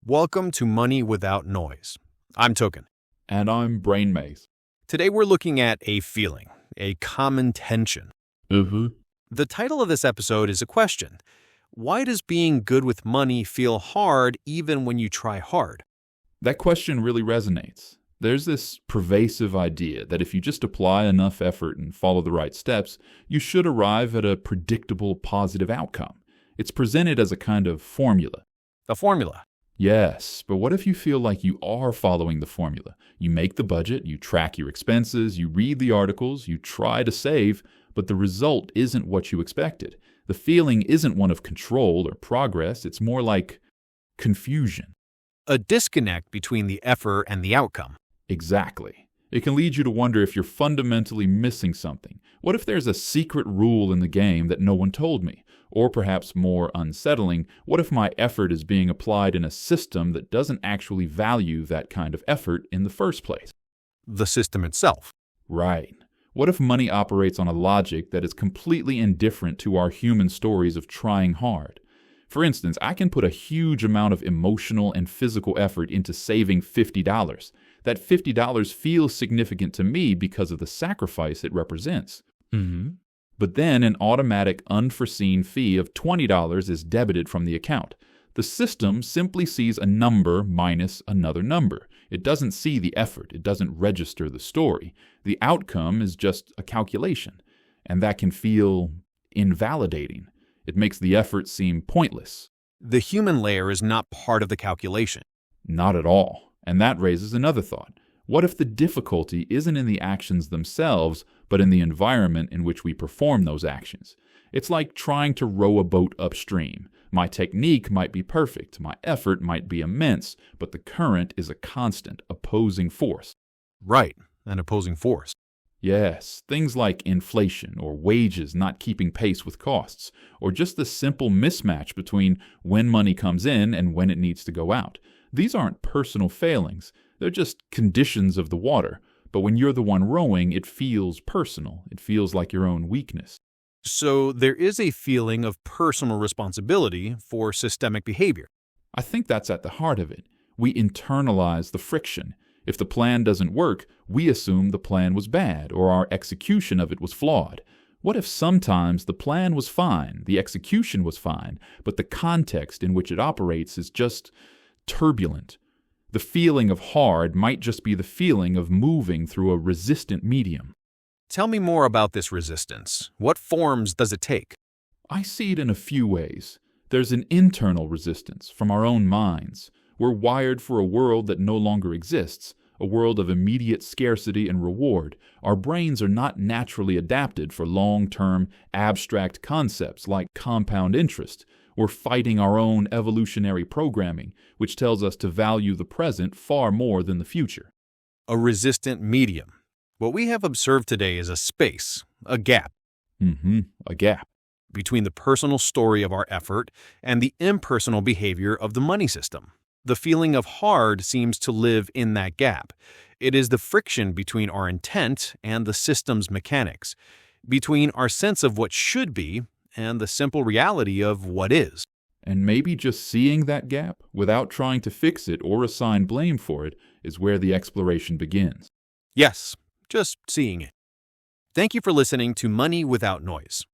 Welcome to Money Without Noise. I'm Token. And I'm Brain Maze. Today we're looking at a feeling, a common tension. The title of this episode is a question. Why does being good with money feel hard even when you try hard? That question really resonates. There's this pervasive idea that if you just apply enough effort and follow the right steps, you should arrive at a predictable positive outcome. It's presented as a kind of formula. A formula. Yes, but what if you feel like you are following the formula? You make the budget, you track your expenses, you read the articles, you try to save, but the result isn't what you expected. The feeling isn't one of control or progress, it's more like confusion. A disconnect between the effort and the outcome. Exactly. It can lead you to wonder if you're fundamentally missing something. What if there's a secret rule in the game that no one told me? Or perhaps more unsettling, what if my effort is being applied in a system that doesn't actually value that kind of effort in the first place? The system itself. Right. What if money operates on a logic that is completely indifferent to our human stories of trying hard? For instance, I can put a huge amount of emotional and physical effort into saving $50. That $50 feels significant to me because of the sacrifice it represents. But then an automatic unforeseen fee of $20 is debited from the account. The system simply sees a number minus another number. It doesn't see the effort. It doesn't register the story. The outcome is just a calculation, and that can feel invalidating. It makes the effort seem pointless. The human layer is not part of the calculation. Not at all. And that raises another thought. What if the difficulty isn't in the actions themselves, but in the environment in which we perform those actions? It's like trying to row a boat upstream. My technique might be perfect, my effort might be immense, but the current is a constant, opposing force. Right, an opposing force. Yes, things like inflation or wages not keeping pace with costs, or just the simple mismatch between when money comes in and when it needs to go out. These aren't personal failings. They're just conditions of the water. But when you're the one rowing, it feels personal. It feels like your own weakness. So there is a feeling of personal responsibility for systemic behavior. I think that's at the heart of it. We internalize the friction. If the plan doesn't work, we assume the plan was bad or our execution of it was flawed. What if sometimes the plan was fine, the execution was fine, but the context in which it operates is just turbulent? The feeling of hard might just be the feeling of moving through a resistant medium. Tell me more about this resistance. What forms does it take? I see it in a few ways. There's an internal resistance from our own minds. We're wired for a world that no longer exists, a world of immediate scarcity and reward. Our brains are not naturally adapted for long-term, abstract concepts like compound interest. We're fighting our own evolutionary programming, which tells us to value the present far more than the future. A resistant medium. What we have observed today is a space, a gap. A gap. Between the personal story of our effort and the impersonal behavior of the money system. The feeling of hard seems to live in that gap. It is the friction between our intent and the system's mechanics, between our sense of what should be and the simple reality of what is. And maybe just seeing that gap, without trying to fix it or assign blame for it, is where the exploration begins. Yes, just seeing it. Thank you for listening to Money Without Noise.